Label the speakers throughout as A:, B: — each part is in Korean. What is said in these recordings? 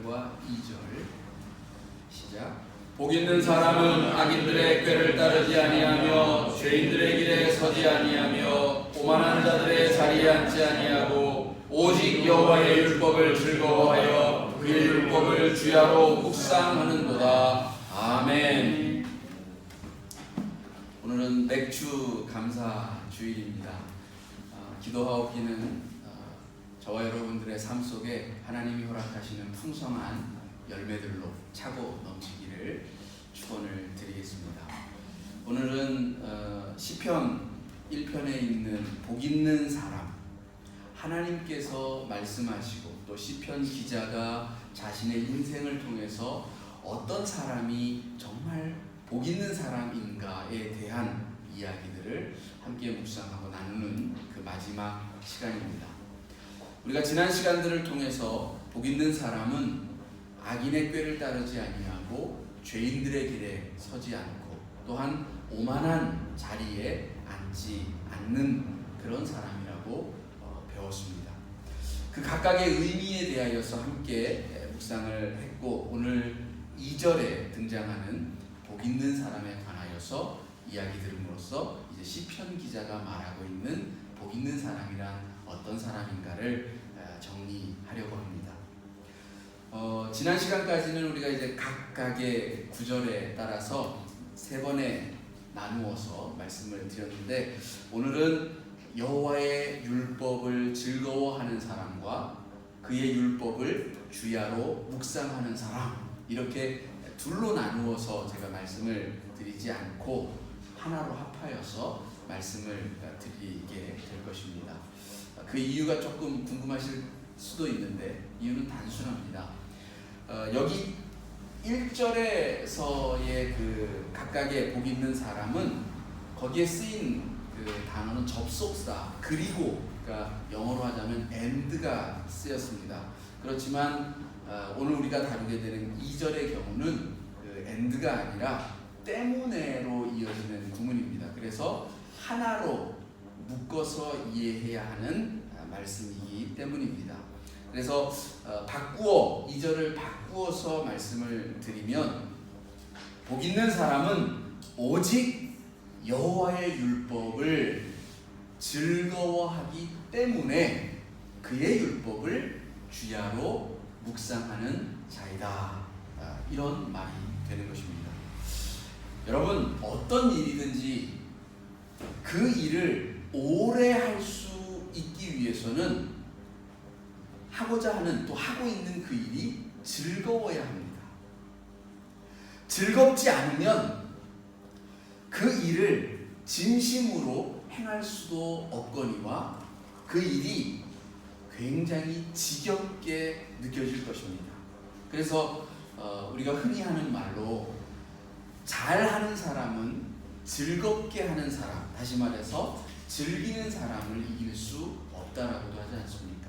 A: 1절과 2절 시작. 복 있는 사람은 악인들의 꾀를 따르지 아니하며 죄인들의 길에 서지 아니하며 오만한 자들의 자리에 앉지 아니하고 오직 여호와의 율법을 즐거워하여 그의 율법을 주야로 묵상하는도다. 아멘. 오늘은 맥주 감사 주일입니다. 기도하옵기는 저와 여러분들의 삶 속에 하나님이 허락하시는 풍성한 열매들로 차고 넘치기를 축원을 드리겠습니다. 오늘은 시편 1편에 있는 복 있는 사람, 하나님께서 말씀하시고 또 시편 기자가 자신의 인생을 통해서 어떤 사람이 정말 복 있는 사람인가에 대한 이야기들을 함께 묵상하고 나누는 그 마지막 시간입니다. 우리가 지난 시간들을 통해서 복 있는 사람은 악인의 꾀를 따르지 아니하고 죄인들의 길에 서지 않고 또한 오만한 자리에 앉지 않는 그런 사람이라고 배웠습니다. 그 각각의 의미에 대하여서 함께 묵상을 했고, 오늘 2절에 등장하는 복 있는 사람에 관하여서 이야기 들음으로써 이제 시편 기자가 말하고 있는 복 있는 사람이란 어떤 사람인가를 정리하려고 합니다. 지난 시간까지는 우리가 이제 각각의 구절에 따라서 세 번에 나누어서 말씀을 드렸는데, 오늘은 여호와의 율법을 즐거워하는 사람과 그의 율법을 주야로 묵상하는 사람, 이렇게 둘로 나누어서 제가 말씀을 드리지 않고 하나로 합하여서 말씀을 드리게 될 것입니다. 그 이유가 조금 궁금하실 수도 있는데 이유는 단순합니다. 여기 1절에서의 그 각각의 복 있는 사람은 거기에 쓰인 그 단어는 접속사 그리고, 그러니까 영어로 하자면 and가 쓰였습니다. 그렇지만 오늘 우리가 다루게 되는 2절의 경우는 그 and가 아니라 때문에로 이어지는 구문입니다. 그래서 하나로 묶어서 이해해야 하는 말씀이기 때문입니다. 그래서 2절을 바꾸어서 말씀을 드리면, 복 있는 사람은 오직 여호와의 율법을 즐거워하기 때문에 그의 율법을 주야로 묵상하는 자이다. 이런 말이 되는 것입니다. 여러분, 어떤 일이든지 그 일을 오래 할 수 있기 위해서는 하고자 하는, 또 하고 있는 그 일이 즐거워야 합니다. 즐겁지 않으면 그 일을 진심으로 행할 수도 없거니와 그 일이 굉장히 지겹게 느껴질 것입니다. 그래서 우리가 흔히 하는 말로 잘하는 사람은 즐겁게 하는 사람, 다시 말해서 즐기는 사람을 이길 수 없다라고도 하지 않습니까?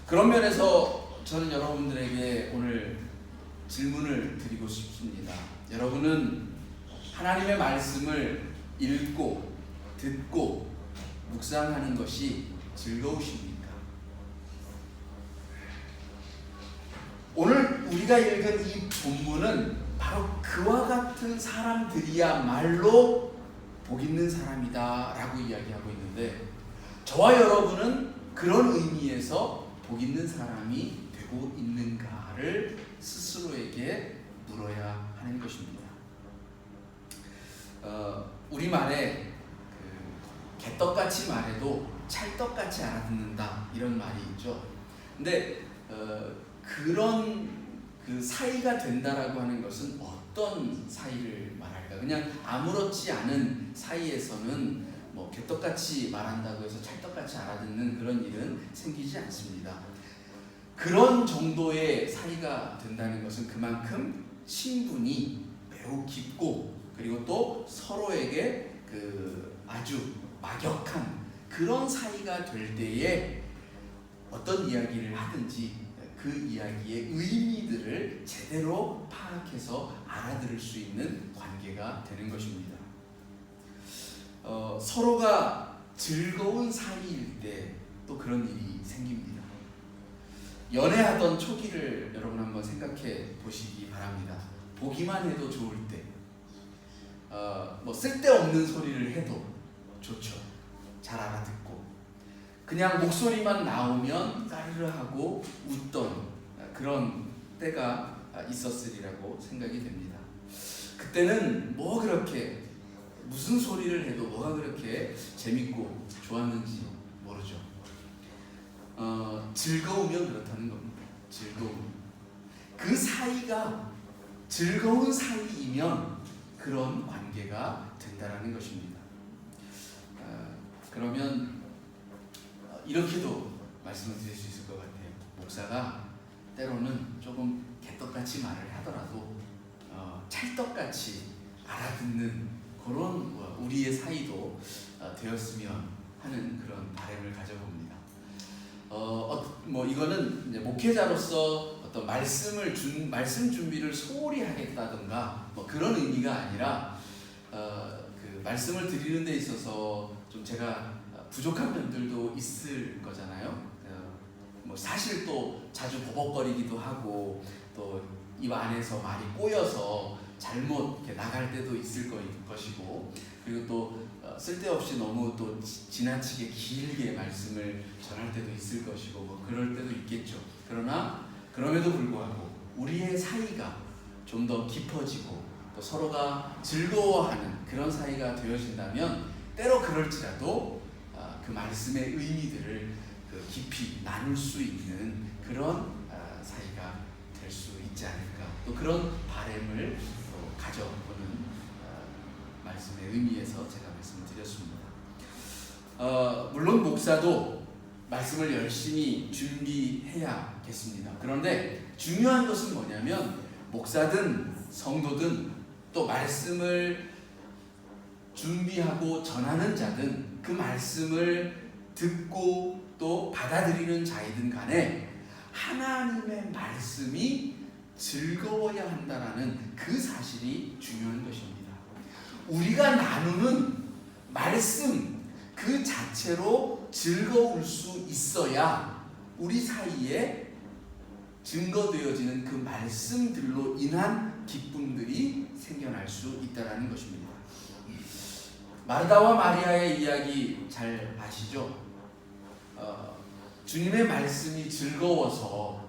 A: 그런 면에서 저는 여러분들에게 오늘 질문을 드리고 싶습니다. 여러분은 하나님의 말씀을 읽고 듣고 묵상하는 것이 즐거우십니까? 오늘 우리가 읽은 이 본문은 바로 그와 같은 사람들이야말로 복 있는 사람이다 라고 이야기하고 있는데, 저와 여러분은 그런 의미에서 복 있는 사람이 되고 있는가를 스스로에게 물어야 하는 것입니다. 우리말에 개떡같이 말해도 찰떡같이 알아듣는다, 이런 말이 있죠. 근데 그런 그 사이가 된다라고 하는 것은 어떤 사이를 말할까? 그냥 아무렇지 않은 사이에서는 뭐 개떡같이 말한다고 해서 찰떡같이 알아듣는 그런 일은 생기지 않습니다. 그런 정도의 사이가 된다는 것은 그만큼 친분이 매우 깊고, 그리고 또 서로에게 그 아주 막역한 그런 사이가 될 때에 어떤 이야기를 하든지 그 이야기의 의미들을 제대로 파악해서 알아들을 수 있는 관계가 되는 것입니다. 서로가 즐거운 사이일 때 또 그런 일이 생깁니다. 연애하던 초기를 여러분 한번 생각해 보시기 바랍니다. 보기만 해도 좋을 때, 뭐 쓸데없는 소리를 해도 좋죠. 잘 알아듣고 그냥 목소리만 나오면 까르르하고 웃던 그런 때가 있었으리라고 생각이 됩니다. 그때는 뭐 그렇게 무슨 소리를 해도 뭐가 그렇게 재밌고 좋았는지 모르죠. 즐거우면 그렇다는 겁니다. 즐거움. 그 사이가 즐거운 사이이면 그런 관계가 된다라는 것입니다. 그러면 이렇게도 말씀을 드릴 수 있을 것 같아요. 목사가 때로는 조금 개떡같이 말을 하더라도 찰떡같이 알아듣는 그런 우리의 사이도 되었으면 하는 그런 바람을 가져봅니다. 뭐 이거는 이제 목회자로서 어떤 말씀 준비를 소홀히 하겠다든가 뭐 그런 의미가 아니라 그 말씀을 드리는 데 있어서 좀 제가 부족한 면들도 있을 거잖아요. 뭐 사실 또 자주 버벅거리기도 하고 또 입 안에서 말이 꼬여서 잘못 이렇게 나갈 때도 있을 것이고, 그리고 또 쓸데없이 너무 또 지나치게 길게 말씀을 전할 때도 있을 것이고 뭐 그럴 때도 있겠죠. 그러나 그럼에도 불구하고 우리의 사이가 좀 더 깊어지고 또 서로가 즐거워하는 그런 사이가 되어진다면 때로 그럴지라도 그 말씀의 의미들을 깊이 나눌 수 있는 그런 사이가 될 수 있지 않을까, 또 그런 바람을 가져보는 말씀의 의미에서 제가 말씀을 드렸습니다. 물론 목사도 말씀을 열심히 준비해야겠습니다. 그런데 중요한 것은 뭐냐면 목사든 성도든 또 말씀을 준비하고 전하는 자든 그 말씀을 듣고 또 받아들이는 자이든 간에 하나님의 말씀이 즐거워야 한다라는 그 사실이 중요한 것입니다. 우리가 나누는 말씀 그 자체로 즐거울 수 있어야 우리 사이에 증거되어지는 그 말씀들로 인한 기쁨들이 생겨날 수 있다는 것입니다. 마르다와 마리아의 이야기 잘 아시죠? 주님의 말씀이 즐거워서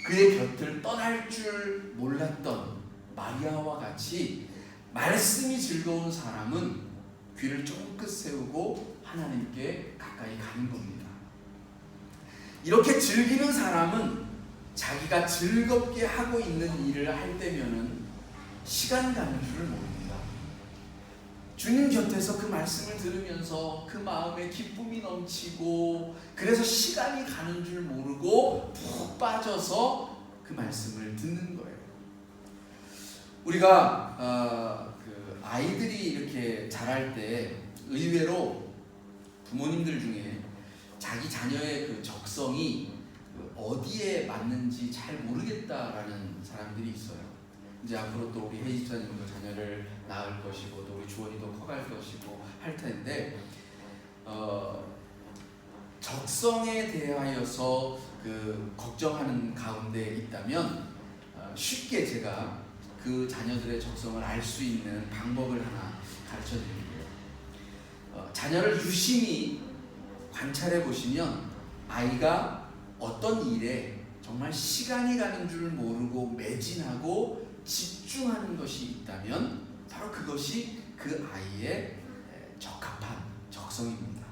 A: 그의 곁을 떠날 줄 몰랐던 마리아와 같이 말씀이 즐거운 사람은 귀를 쫑긋 세우고 하나님께 가까이 가는 겁니다. 이렇게 즐기는 사람은 자기가 즐겁게 하고 있는 일을 할 때면은 시간 가는 줄을 모릅니다. 주님 곁에서 그 말씀을 들으면서 그 마음에 기쁨이 넘치고 그래서 시간이 가는 줄 모르고 푹 빠져서 그 말씀을 듣는 거예요. 우리가 그 아이들이 이렇게 자랄 때 의외로 부모님들 중에 자기 자녀의 그 적성이 어디에 맞는지 잘 모르겠다라는 사람들이 있어요. 이제 앞으로 또 우리 혜희 집사님도 자녀를 낳을 것이고 또 우리 주원이도 커갈 것이고 할 텐데 적성에 대하여서 그 걱정하는 가운데 있다면 쉽게 제가 그 자녀들의 적성을 알 수 있는 방법을 하나 가르쳐 드릴게요. 자녀를 유심히 관찰해 보시면 아이가 어떤 일에 정말 시간이 가는 줄 모르고 매진하고 집중하는 것이 있다면 바로 그것이 그 아이의 적합한 적성입니다.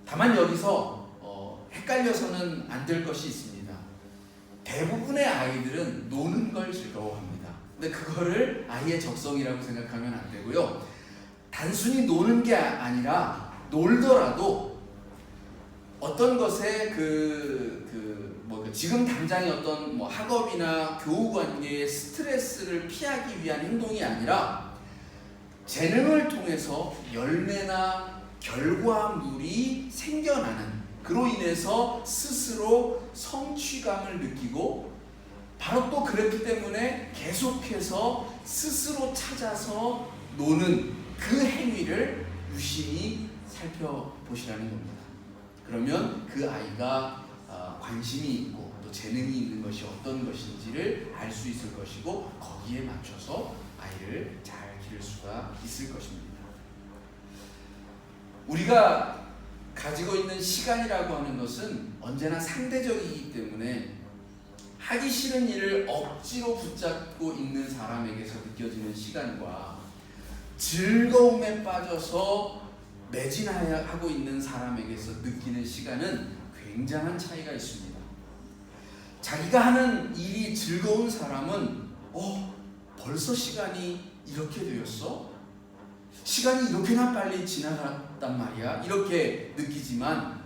A: 다만 여기서 헷갈려서는 안 될 것이 있습니다. 대부분의 아이들은 노는 걸 즐거워합니다. 근데 그거를 아이의 적성이라고 생각하면 안 되고요. 단순히 노는 게 아니라 놀더라도 어떤 것에 지금 당장의 어떤 학업이나 교우 관계의 스트레스를 피하기 위한 행동이 아니라 재능을 통해서 열매나 결과물이 생겨나는, 그로 인해서 스스로 성취감을 느끼고 바로 또 그렇기 때문에 계속해서 스스로 찾아서 노는 그 행위를 유심히 살펴보시라는 겁니다. 그러면 그 아이가 관심이 있고 또 재능이 있는 것이 어떤 것인지를 알 수 있을 것이고 거기에 맞춰서 아이를 잘 기를 수가 있을 것입니다. 우리가 가지고 있는 시간이라고 하는 것은 언제나 상대적이기 때문에 하기 싫은 일을 억지로 붙잡고 있는 사람에게서 느껴지는 시간과 즐거움에 빠져서 매진하고 있는 사람에게서 느끼는 시간은 굉장한 차이가 있습니다. 자기가 하는 일이 즐거운 사람은 벌써 시간이 이렇게 되었어? 시간이 이렇게나 빨리 지나갔단 말이야? 이렇게 느끼지만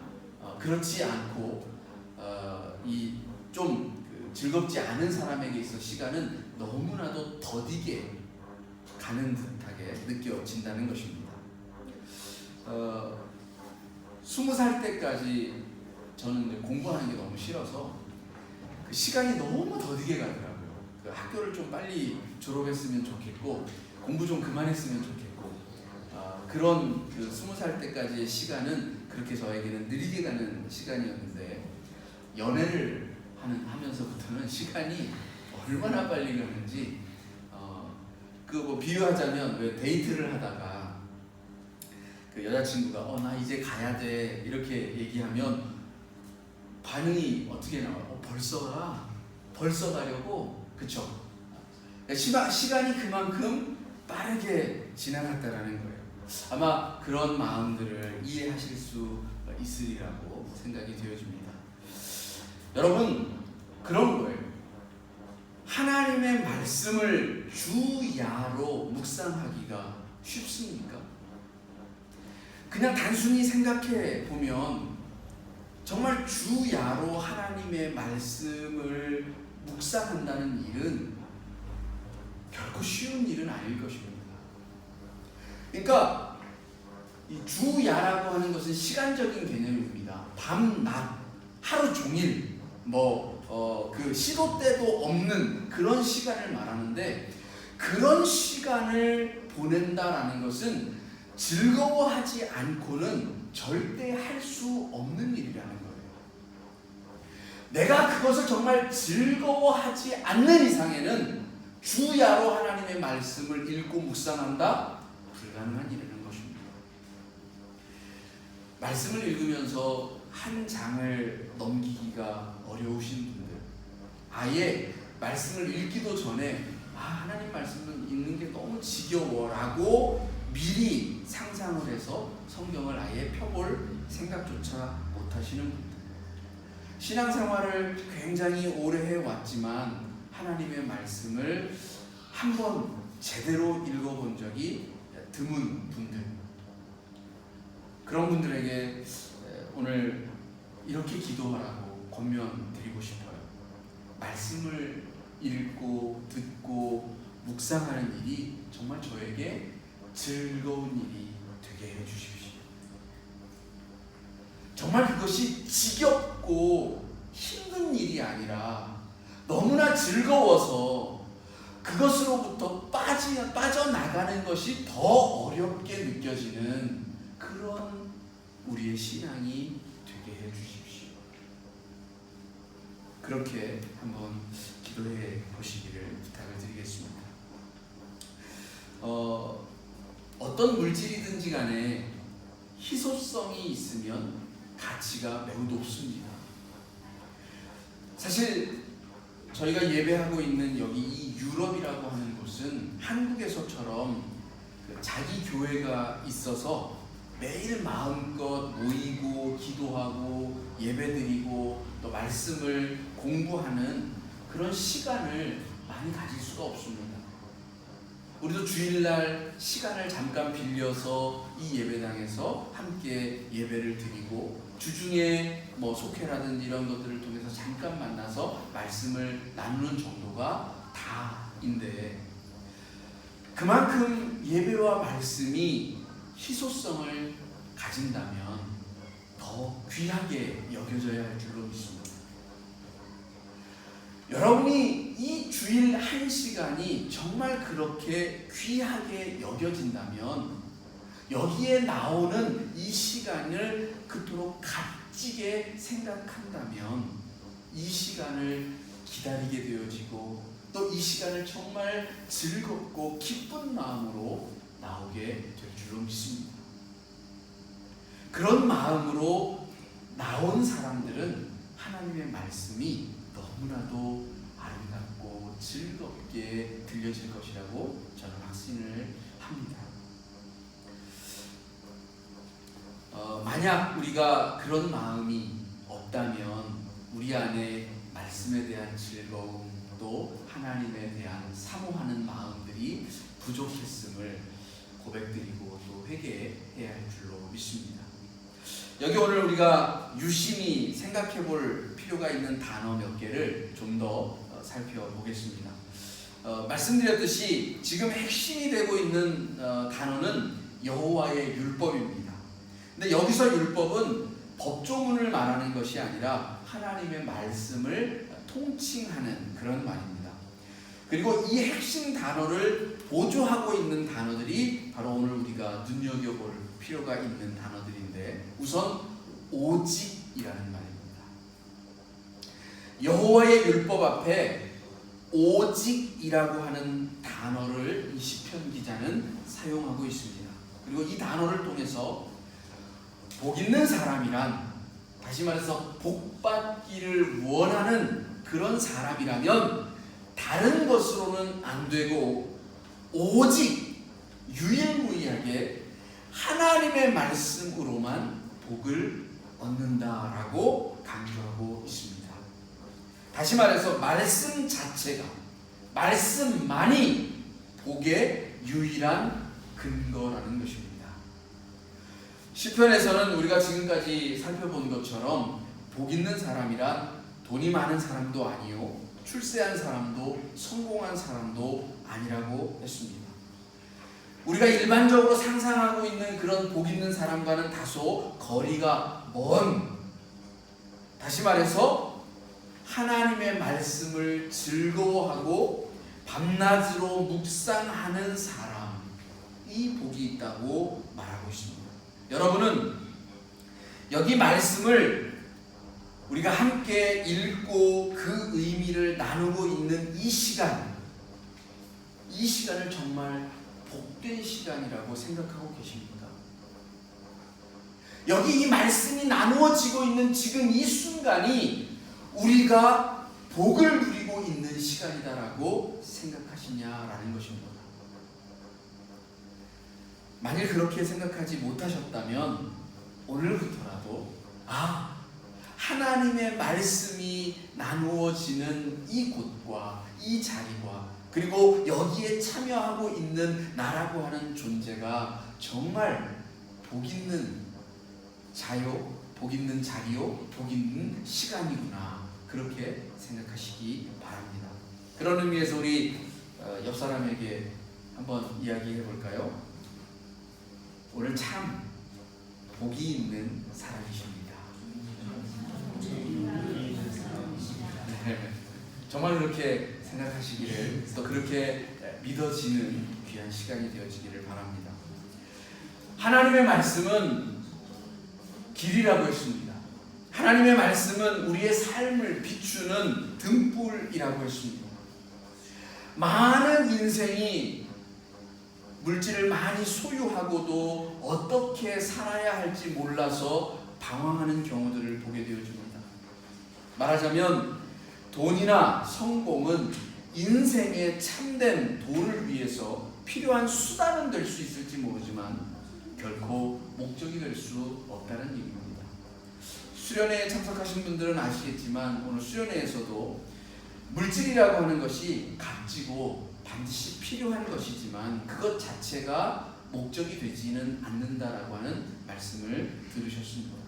A: 그렇지 않고 좀 즐겁지 않은 사람에게 있어 시간은 너무나도 더디게 가는 듯하게 느껴진다는 것입니다. 20살 때까지 저는 공부하는 게 너무 싫어서 그 시간이 너무 더디게 가더라고요. 그 학교를 좀 빨리 졸업했으면 좋겠고 공부 좀 그만했으면 좋겠고 그런 그 20살 때까지의 시간은 그렇게 저에게는 느리게 가는 시간이었는데 연애를 하면서부터는 시간이 얼마나 빨리 가는지 뭐 비유하자면 왜 데이트를 하다가 그 여자친구가 나 이제 가야 돼 이렇게 얘기하면 반응이 어떻게 나와요? 벌써 가려고? 그쵸? 시간이 그만큼 빠르게 지나갔다라는 거예요. 아마 그런 마음들을 이해하실 수 있으리라고 생각이 되어집니다. 여러분, 그런 거예요. 하나님의 말씀을 주야로 묵상하기가 쉽습니까? 그냥 단순히 생각해 보면 정말 주야로 하나님의 말씀을 묵상한다는 일은 결코 쉬운 일은 아닐 것입니다. 그러니까 이 주야라고 하는 것은 시간적인 개념입니다. 밤, 낮, 하루 종일 그 시도 때도 없는 그런 시간을 말하는데 그런 시간을 보낸다라는 것은 즐거워하지 않고는 절대 할 수 없는 일이라는 거예요. 내가 그것을 정말 즐거워하지 않는 이상에는 주야로 하나님의 말씀을 읽고 묵상한다? 불가능한 일이라는 것입니다. 말씀을 읽으면서 한 장을 넘기기가 어려우신 분들, 아예 말씀을 읽기도 전에 하나님 말씀은 읽는 게 너무 지겨워라고 미리 상상을 해서 성경을 아예 펴볼 생각조차 못하시는 분들, 신앙생활을 굉장히 오래 해왔지만 하나님의 말씀을 한번 제대로 읽어본 적이 드문 분들, 그런 분들에게 오늘 이렇게 기도하라고 권면드리고 싶어요. 말씀을 읽고 듣고 묵상하는 일이 정말 저에게 즐거운 일이 되게 해주십시오. 정말 그것이 지겹고 힘든 일이 아니라 너무나 즐거워서 그것으로부터 빠져나가는 것이 더 어렵게 느껴지는 그런 우리의 신앙이 되게 해주십시오. 그렇게 한번 기도해 보시기를 부탁을 드리겠습니다. 어떤 물질이든지 간에 희소성이 있으면 가치가 매우 높습니다. 사실 저희가 예배하고 있는 여기 이 유럽이라고 하는 곳은 한국에서처럼 자기 교회가 있어서 매일 마음껏 모이고 기도하고 예배드리고 또 말씀을 공부하는 그런 시간을 많이 가질 수가 없습니다. 우리도 주일날 시간을 잠깐 빌려서 이 예배당에서 함께 예배를 드리고 주중에 속회라든지 이런 것들을 통해서 잠깐 만나서 말씀을 나누는 정도가 다인데, 그만큼 예배와 말씀이 희소성을 가진다면 더 귀하게 여겨져야 할 줄로 믿습니다. 여러분이 이 주일 한 시간이 정말 그렇게 귀하게 여겨진다면 여기에 나오는 이 시간을 그토록 값지게 생각한다면 이 시간을 기다리게 되어지고 또 이 시간을 정말 즐겁고 기쁜 마음으로 나오게 될 줄로 믿습니다. 그런 마음으로 나온 사람들은 하나님의 말씀이 너무나도 아름답고 즐겁게 들려질 것이라고 저는 확신을 합니다. 만약 우리가 그런 마음이 없다면 우리 안에 말씀에 대한 즐거움 또 하나님에 대한 사모하는 마음들이 부족했음을 고백드리고 또 회개해야 할 줄로 믿습니다. 여기 오늘 우리가 유심히 생각해 볼 필요가 있는 단어 몇 개를 좀 더 살펴보겠습니다. 말씀드렸듯이 지금 핵심이 되고 있는 단어는 여호와의 율법입니다. 근데 여기서 율법은 법조문을 말하는 것이 아니라 하나님의 말씀을 통칭하는 그런 말입니다. 그리고 이 핵심 단어를 보조하고 있는 단어들이 바로 오늘 우리가 눈여겨볼 필요가 있는 단어들인데, 우선 오직이라는 말입니다. 여호와의 율법 앞에 오직이라고 하는 단어를 이 시편 기자는 사용하고 있습니다. 그리고 이 단어를 통해서 복 있는 사람이란, 다시 말해서 복받기를 원하는 그런 사람이라면 다른 것으로는 안 되고 오직 유일무이하게 하나님의 말씀으로만 복을 얻는다라고 강조하고 있습니다. 다시 말해서 말씀 자체가, 말씀만이 복의 유일한 근거라는 것입니다. 시편에서는 우리가 지금까지 살펴본 것처럼 복 있는 사람이란 돈이 많은 사람도 아니요, 출세한 사람도 성공한 사람도 아니라고 했습니다. 우리가 일반적으로 상상하고 있는 그런 복 있는 사람과는 다소 거리가 먼, 다시 말해서 하나님의 말씀을 즐거워하고 밤낮으로 묵상하는 사람이 복이 있다고 말하고 있습니다. 여러분은 여기 말씀을 우리가 함께 읽고 그 의미를 나누고 있는 이 시간을 정말 복된 시간이라고 생각하고 계십니까? 여기 이 말씀이 나누어지고 있는 지금 이 순간이 우리가 복을 누리고 있는 시간이다라고 생각하시냐라는 것입니다. 만일 그렇게 생각하지 못하셨다면 오늘부터라도 하나님의 말씀이 나누어지는 이 곳과 이 자리와 그리고 여기에 참여하고 있는 나라고 하는 존재가 정말 복 있는 자요, 복 있는 자리요, 복 있는 시간이구나, 그렇게 생각하시기 바랍니다. 그런 의미에서 우리 옆 사람에게 한번 이야기해 볼까요? 오늘 참 복이 있는 사람이십니다. 정말 그렇게 생각하시기를, 또 그렇게 믿어지는 귀한 시간이 되어지기를 바랍니다. 하나님의 말씀은 길이라고 했습니다. 하나님의 말씀은 우리의 삶을 비추는 등불이라고 했습니다. 많은 인생이 물질을 많이 소유하고도 어떻게 살아야 할지 몰라서 방황하는 경우들을 보게 되어집니다. 말하자면 돈이나 성공은 인생의 참된 도를 위해서 필요한 수단은 될 수 있을지 모르지만 결코 목적이 될 수 없다는 얘기입니다. 수련회에 참석하신 분들은 아시겠지만 오늘 수련회에서도 물질이라고 하는 것이 값지고 반드시 필요한 것이지만 그것 자체가 목적이 되지는 않는다라고 하는 말씀을 들으셨습니다.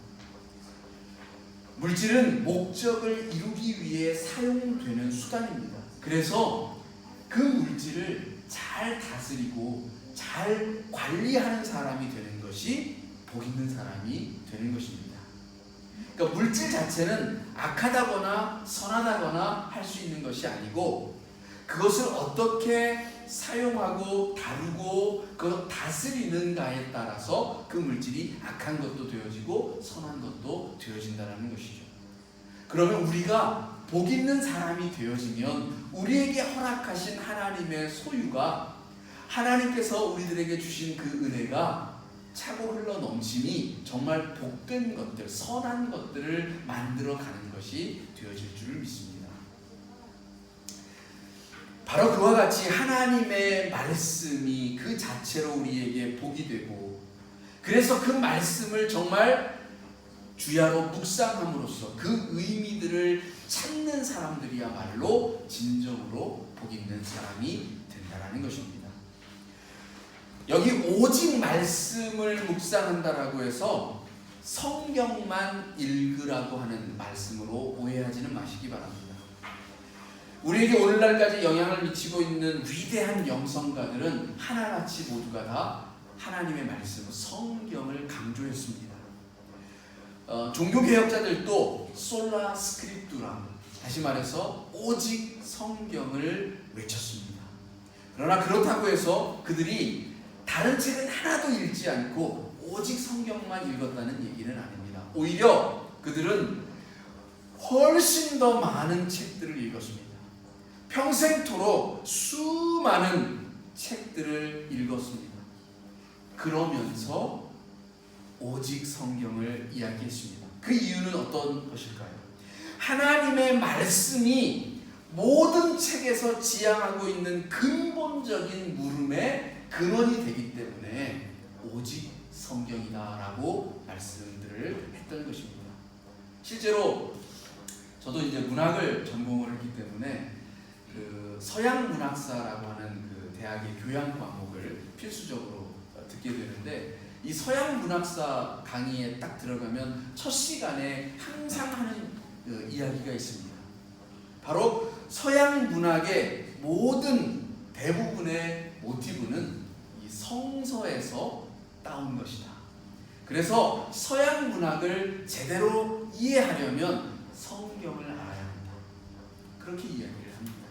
A: 물질은 목적을 이루기 위해 사용되는 수단입니다. 그래서 그 물질을 잘 다스리고 잘 관리하는 사람이 되는 것이 복 있는 사람이 되는 것입니다. 그러니까 물질 자체는 악하다거나 선하다거나 할 수 있는 것이 아니고 그것을 어떻게 사용하고 다루고 그걸 다스리는가에 따라서 그 물질이 악한 것도 되어지고 선한 것도 되어진다는 것이죠. 그러면 우리가 복 있는 사람이 되어지면 우리에게 허락하신 하나님의 소유가, 하나님께서 우리들에게 주신 그 은혜가 차고 흘러 넘침이 정말 복된 것들, 선한 것들을 만들어가는 것이 되어질 줄을 믿습니다. 바로 그와 같이 하나님의 말씀이 그 자체로 우리에게 복이 되고, 그래서 그 말씀을 정말 주야로 묵상함으로써 그 의미들을 찾는 사람들이야말로 진정으로 복 있는 사람이 된다라는 것입니다. 여기 오직 말씀을 묵상한다라고 해서 성경만 읽으라고 하는 말씀으로 오해하지는 마시기 바랍니다. 우리에게 오늘날까지 영향을 미치고 있는 위대한 영성가들은 하나같이 모두가 다 하나님의 말씀, 성경을 강조했습니다. 종교개혁자들도 솔라 스크립투라, 다시 말해서 오직 성경을 외쳤습니다. 그러나 그렇다고 해서 그들이 다른 책은 하나도 읽지 않고 오직 성경만 읽었다는 얘기는 아닙니다. 오히려 그들은 훨씬 더 많은 책들을 읽었습니다. 평생토록 수많은 책들을 읽었습니다. 그러면서 오직 성경을 이야기했습니다. 그 이유는 어떤 것일까요? 하나님의 말씀이 모든 책에서 지향하고 있는 근본적인 물음의 근원이 되기 때문에 오직 성경이다라고 말씀들을 했던 것입니다. 실제로 저도 이제 문학을 전공을 했기 때문에 그 서양 문학사라고 하는 그 대학의 교양 과목을 필수적으로 듣게 되는데, 이 서양 문학사 강의에 딱 들어가면 첫 시간에 항상 하는 그 이야기가 있습니다. 바로 서양 문학의 모든 대부분의 모티브는 이 성서에서 따온 것이다. 그래서 서양 문학을 제대로 이해하려면 성경을 알아야 한다. 그렇게 이야기를 합니다.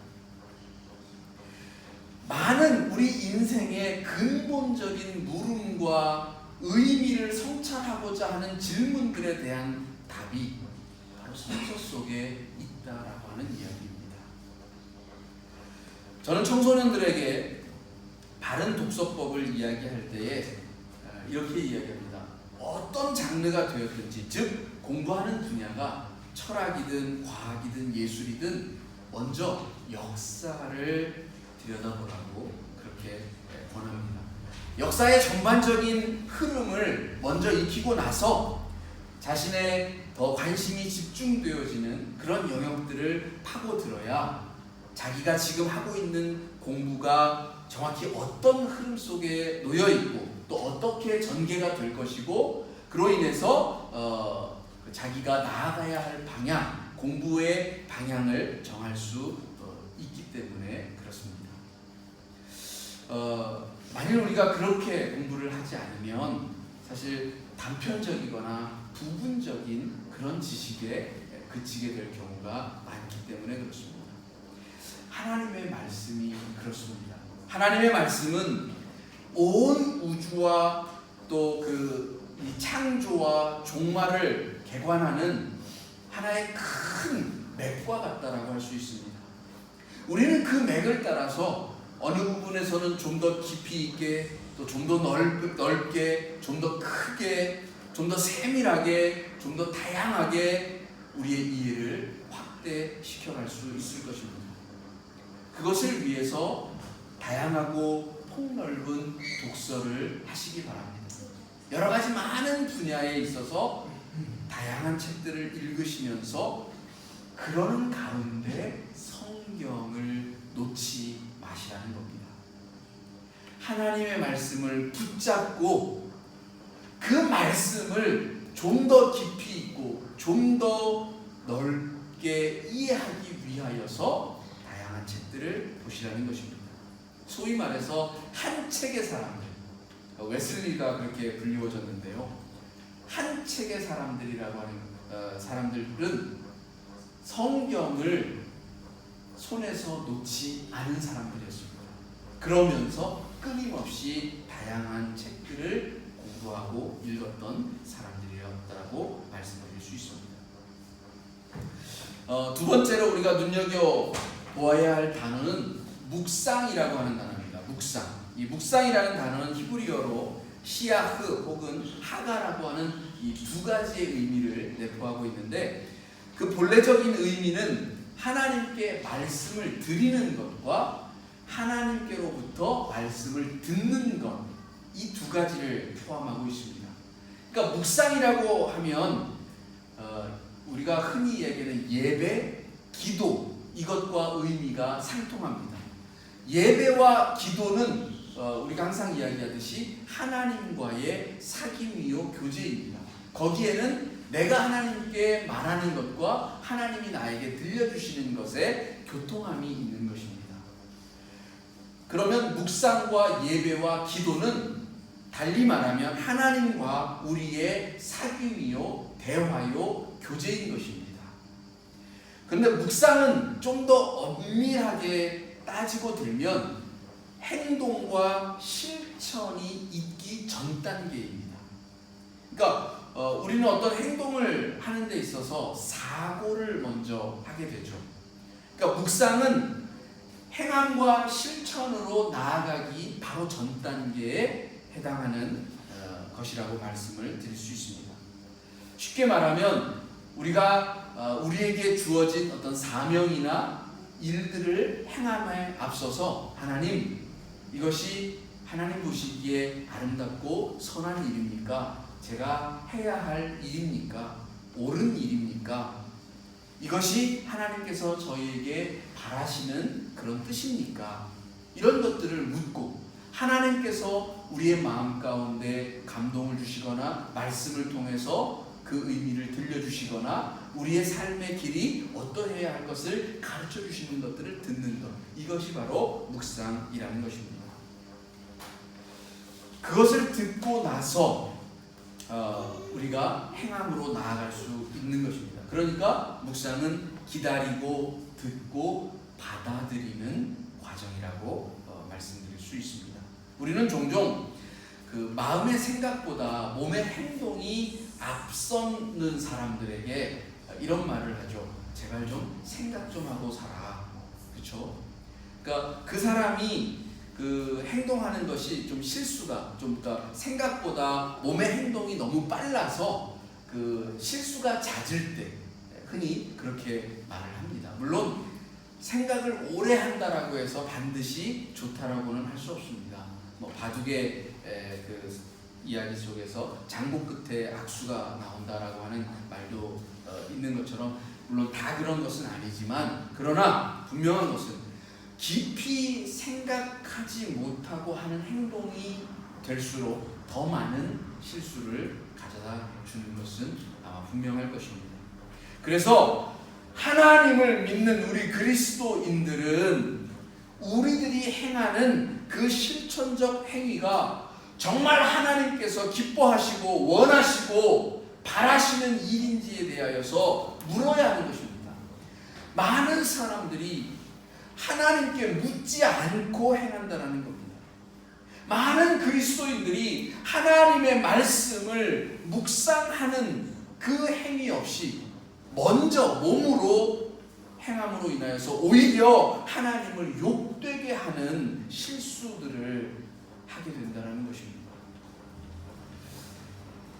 A: 많은 우리 인생의 근본적인 물음과 의미를 성찰하고자 하는 질문들에 대한 답이 바로 성서 속에 있다라고 하는 이야기입니다. 저는 청소년들에게 바른 독서법을 이야기할 때에 이렇게 이야기합니다. 어떤 장르가 되었든지, 즉 공부하는 분야가 철학이든 과학이든 예술이든 먼저 역사를 들여다보라고 그렇게 권합니다. 역사의 전반적인 흐름을 먼저 익히고 나서 자신의 더 관심이 집중되어지는 그런 영역들을 파고들어야 자기가 지금 하고 있는 공부가 정확히 어떤 흐름 속에 놓여 있고 또 어떻게 전개가 될 것이고, 그로 인해서 자기가 나아가야 할 방향, 공부의 방향을 정할 수 있기 때문에 그렇습니다. 만일 우리가 그렇게 공부를 하지 않으면 사실 단편적이거나 부분적인 그런 지식에 그치게 될 경우가 많기 때문에 그렇습니다. 하나님의 말씀이 그렇습니다. 하나님의 말씀은 온 우주와 또 그 이 창조와 종말을 개관하는 하나의 큰 맥과 같다라고 할 수 있습니다. 우리는 그 맥을 따라서 어느 부분에서는 좀 더 깊이 있게, 또 좀 더 넓게, 좀 더 크게, 좀 더 세밀하게, 좀 더 다양하게 우리의 이해를 확대시켜갈 수 있을 것입니다. 그것을 위해서 다양하고 폭넓은 독서를 하시기 바랍니다. 여러 가지 많은 분야에 있어서 다양한 책들을 읽으시면서 그러는 가운데 성경을 놓지 마시라는 겁니다. 하나님의 말씀을 붙잡고 그 말씀을 좀 더 깊이 있고 좀 더 넓게 이해하기 위하여서 다양한 책들을 보시라는 것입니다. 소위 말해서 한 책의 사람들, 웨슬리가 그렇게 불리워졌는데요. 한 책의 사람들이라고 하는 사람들은 성경을 손에서 놓지 않은 사람들이었습니다. 그러면서 끊임없이 다양한 책들을 공부하고 읽었던 사람들이었다고 말씀드릴 수 있습니다. 두 번째로 우리가 눈여겨 보아야 할 단어는 묵상이라고 하는 단어입니다. 묵상. 이 묵상이라는 단어는 히브리어로 시야흐 혹은 하가라고 하는 이 두 가지의 의미를 내포하고 있는데, 그 본래적인 의미는 하나님께 말씀을 드리는 것과 하나님께로부터 말씀을 듣는 것, 이 두 가지를 포함하고 있습니다. 그러니까 묵상이라고 하면 우리가 흔히 얘기하는 예배, 기도, 이것과 의미가 상통합니다. 예배와 기도는 우리가 항상 이야기하듯이 하나님과의 사귐이요 교제입니다. 거기에는 내가 하나님께 말하는 것과 하나님이 나에게 들려주시는 것에 교통함이 있는 것입니다. 그러면 묵상과 예배와 기도는 달리 말하면 하나님과 우리의 사귐이요 대화요 교제인 것입니다. 그런데 묵상은 좀 더 엄밀하게 따지고 들면 행동과 실천이 있기 전 단계입니다. 그러니까 우리는 어떤 행동을 하는 데 있어서 사고를 먼저 하게 되죠. 그러니까 묵상은 행함과 실천으로 나아가기 바로 전 단계에 해당하는 것이라고 말씀을 드릴 수 있습니다. 쉽게 말하면 우리가 우리에게 주어진 어떤 사명이나 일들을 행함에 앞서서 하나님, 이것이 하나님 보시기에 아름답고 선한 일입니까? 제가 해야 할 일입니까? 옳은 일입니까? 이것이 하나님께서 저희에게 바라시는 그런 뜻입니까? 이런 것들을 묻고 하나님께서 우리의 마음 가운데 감동을 주시거나 말씀을 통해서 그 의미를 들려주시거나 우리의 삶의 길이 어떠해야 할 것을 가르쳐 주시는 것들을 듣는 것, 이것이 바로 묵상이라는 것입니다. 그것을 듣고 나서 우리가 행함으로 나아갈 수 있는 것입니다. 그러니까 묵상은 기다리고 듣고 받아들이는 과정이라고 말씀드릴 수 있습니다. 우리는 종종 그 마음의 생각보다 몸의 행동이 앞서는 사람들에게 이런 말을 하죠. 제발 좀 생각 좀 하고 살아. 그렇죠? 그러니까 그 사람이 그 행동하는 것이 좀 실수가 그러니까 생각보다 몸의 행동이 너무 빨라서 그 실수가 잦을 때 흔히 그렇게 말을 합니다. 물론 생각을 오래 한다라고 해서 반드시 좋다라고는 할 수 없습니다. 뭐 바둑의 그 이야기 속에서 장고 끝에 악수가 나온다라고 하는 말도 있는 것처럼 물론 다 그런 것은 아니지만, 그러나 분명한 것은 깊이 생각하지 못하고 하는 행동이 될수록 더 많은 실수를 가져다 주는 것은 아마 분명할 것입니다. 그래서 하나님을 믿는 우리 그리스도인들은 우리들이 행하는 그 실천적 행위가 정말 하나님께서 기뻐하시고 원하시고 바라시는 일인지에 대하여서 물어야 하는 것입니다. 많은 사람들이 하나님께 묻지 않고 행한다는 겁니다. 많은 그리스도인들이 하나님의 말씀을 묵상하는 그 행위 없이 먼저 몸으로 행함으로 인하여서 오히려 하나님을 욕되게 하는 실수들을 하게 된다는 것입니다.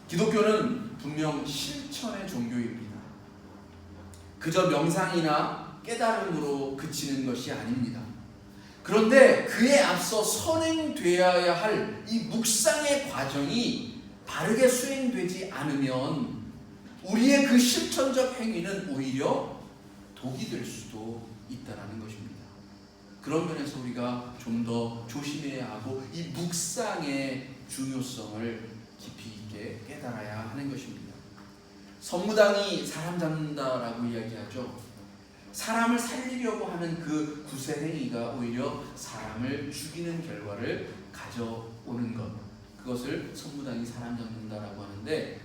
A: 기독교는 분명 실천의 종교입니다. 그저 명상이나 깨달음으로 그치는 것이 아닙니다. 그런데 그에 앞서 선행되어야 할 이 묵상의 과정이 바르게 수행되지 않으면 우리의 그 실천적 행위는 오히려 독이 될 수도 있다는 것입니다. 그런 면에서 우리가 좀 더 조심해야 하고 이 묵상의 중요성을 깊이 있게 깨달아야 하는 것입니다. 선무당이 사람 잡는다라고 이야기하죠. 사람을 살리려고 하는 그 구세 행위가 오히려 사람을 죽이는 결과를 가져오는 것, 그것을 선무당이 사람 잡는다라고 하는데,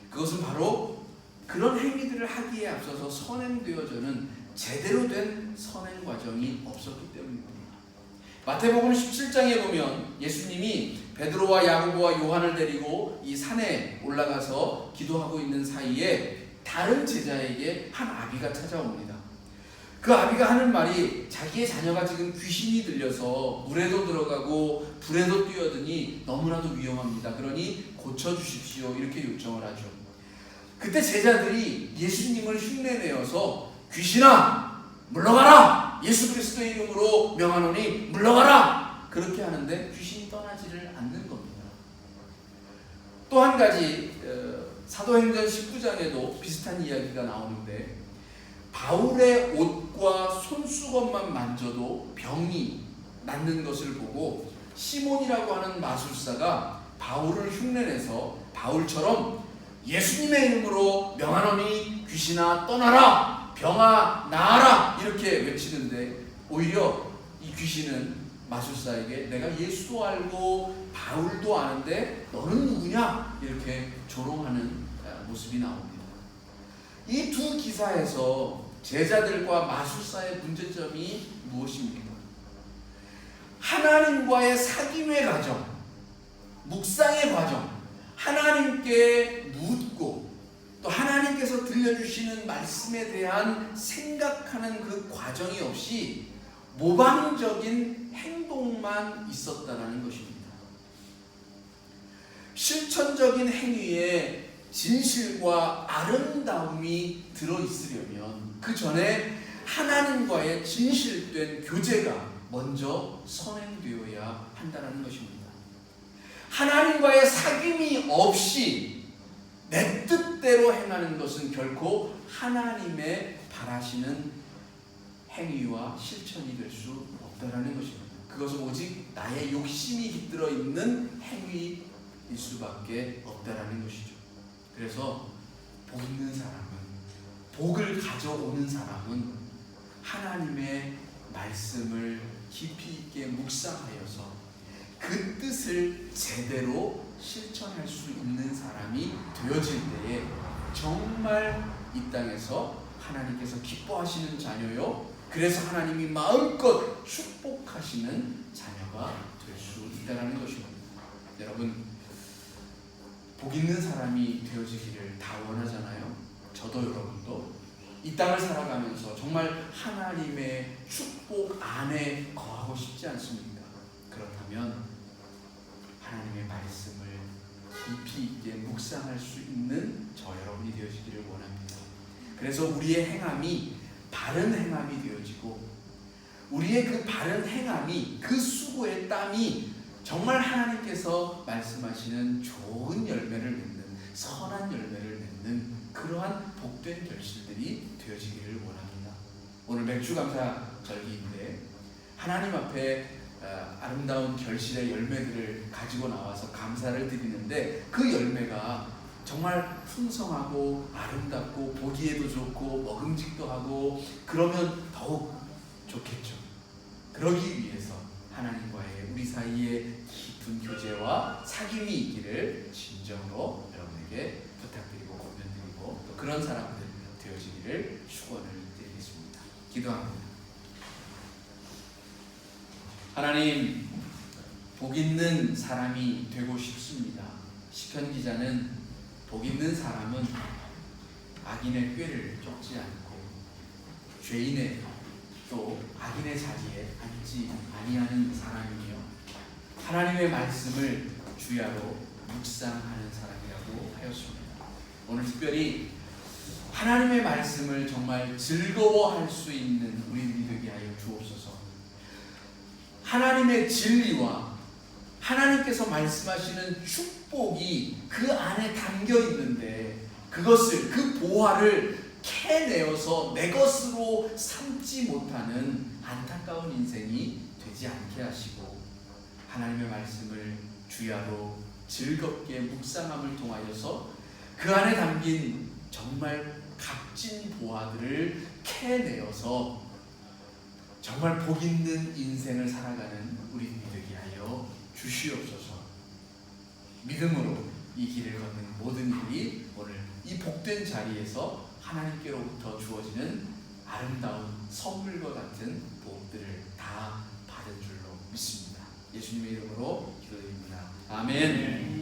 A: 그것은 바로 그런 행위들을 하기에 앞서서 선행되어져는 제대로 된 선행 과정이 없었기 때문입니다. 마태복음 17장에 보면 예수님이 베드로와 야고보와 요한을 데리고 이 산에 올라가서 기도하고 있는 사이에 다른 제자에게 한 아비가 찾아옵니다. 그 아비가 하는 말이 자기의 자녀가 지금 귀신이 들려서 물에도 들어가고 불에도 뛰어드니 너무나도 위험합니다. 그러니 고쳐주십시오. 이렇게 요청을 하죠. 그때 제자들이 예수님을 흉내내어서 귀신아 물러가라! 예수 그리스도의 이름으로 명하노니 물러가라! 그렇게 하는데 귀신이 떠나지를 않는 겁니다. 또 한 가지 사도행전 19장에도 비슷한 이야기가 나오는데 바울의 옷과 손수건만 만져도 병이 낫는 것을 보고 시몬이라고 하는 마술사가 바울을 흉내내서 바울처럼 예수님의 이름으로 명하노니 귀신아 떠나라! 병아 나아라! 이렇게 외치는데 오히려 이 귀신은 마술사에게 내가 예수도 알고 바울도 아는데 너는 누구냐? 이렇게 조롱하는 모습이 나옵니다. 이 두 기사에서 제자들과 마술사의 문제점이 무엇입니까? 하나님과의 사귐의 과정, 묵상의 과정, 하나님께 묻고 또 하나님께서 들려주시는 말씀에 대한 생각하는 그 과정이 없이 모방적인 행동만 있었다는 것입니다. 실천적인 행위에 진실과 아름다움이 들어있으려면 그 전에 하나님과의 진실된 교제가 먼저 선행되어야 한다는 것입니다. 하나님과의 사귐이 없이 내 뜻대로 행하는 것은 결코 하나님의 바라시는 행위와 실천이 될 수 없다는 것입니다. 그것은 오직 나의 욕심이 깃들어 있는 행위일 수밖에 없다는 것이죠. 그래서 복 있는 사람은, 복을 가져오는 사람은 하나님의 말씀을 깊이 있게 묵상하여서 그 뜻을 제대로 실천할 수 있는 사람이 되어질 때에 정말 이 땅에서 하나님께서 기뻐하시는 자녀요, 그래서 하나님이 마음껏 축복하시는 자녀가 될 수 있다는 것입니다. 여러분, 복 있는 사람이 되어지기를 다 원하잖아요. 저도 여러분도 이 땅을 살아가면서 정말 하나님의 축복 안에 거하고 싶지 않습니까? 그렇다면 하나님의 말씀을 깊이 있게 묵상할 수 있는 저 여러분이 되어지기를 원합니다. 그래서 우리의 행함이 바른 행함이 되어지고 우리의 그 바른 행함이, 그 수고의 땀이 정말 하나님께서 말씀하시는 좋은 열매를 맺는, 선한 열매를 맺는 그러한 복된 결실들이 되어지기를 원합니다. 오늘 맥주감사절기인데 하나님 앞에 아름다운 결실의 열매들을 가지고 나와서 감사를 드리는데 그 열매가 정말 풍성하고 아름답고 보기에도 좋고 먹음직도 하고 그러면 더욱 좋겠죠. 그러기 위해서 하나님과의 우리 사이에 깊은 교제와 사귐이 있기를 진정으로 여러분에게 부탁드리고 권면드리고 또 그런 사람들 되어지기를 축원을 드리겠습니다. 기도합니다. 하나님, 복 있는 사람이 되고 싶습니다. 시편 기자는 복 있는 사람은 악인의 꾀를 쫓지 않고 죄인의 또 악인의 자리에 앉지 아니하는 사람이며 하나님의 말씀을 주야로 묵상하는 사람이라고 하였습니다. 오늘 특별히 하나님의 말씀을 정말 즐거워할 수 있는 우리들이 되게 하여 주옵소서. 하나님의 진리와 하나님께서 말씀하시는 축복이 그 안에 담겨 있는데 그것을, 그 보화를 캐내어서 내 것으로 삼지 못하는 안타까운 인생이 되지 않게 하시고 하나님의 말씀을 주야로 즐겁게 묵상함을 통하여서 그 안에 담긴 정말 값진 보화들을 캐내어서 정말 복 있는 인생을 살아가는 우리들이 되게 하여 주시옵소서. 믿음으로 이 길을 걷는 모든 이들이 오늘 이 복된 자리에서 하나님께로부터 주어지는 아름다운 선물과 같은 복들을 다 받은 줄로 믿습니다. 예수님의 이름으로 기도드립니다. 아멘.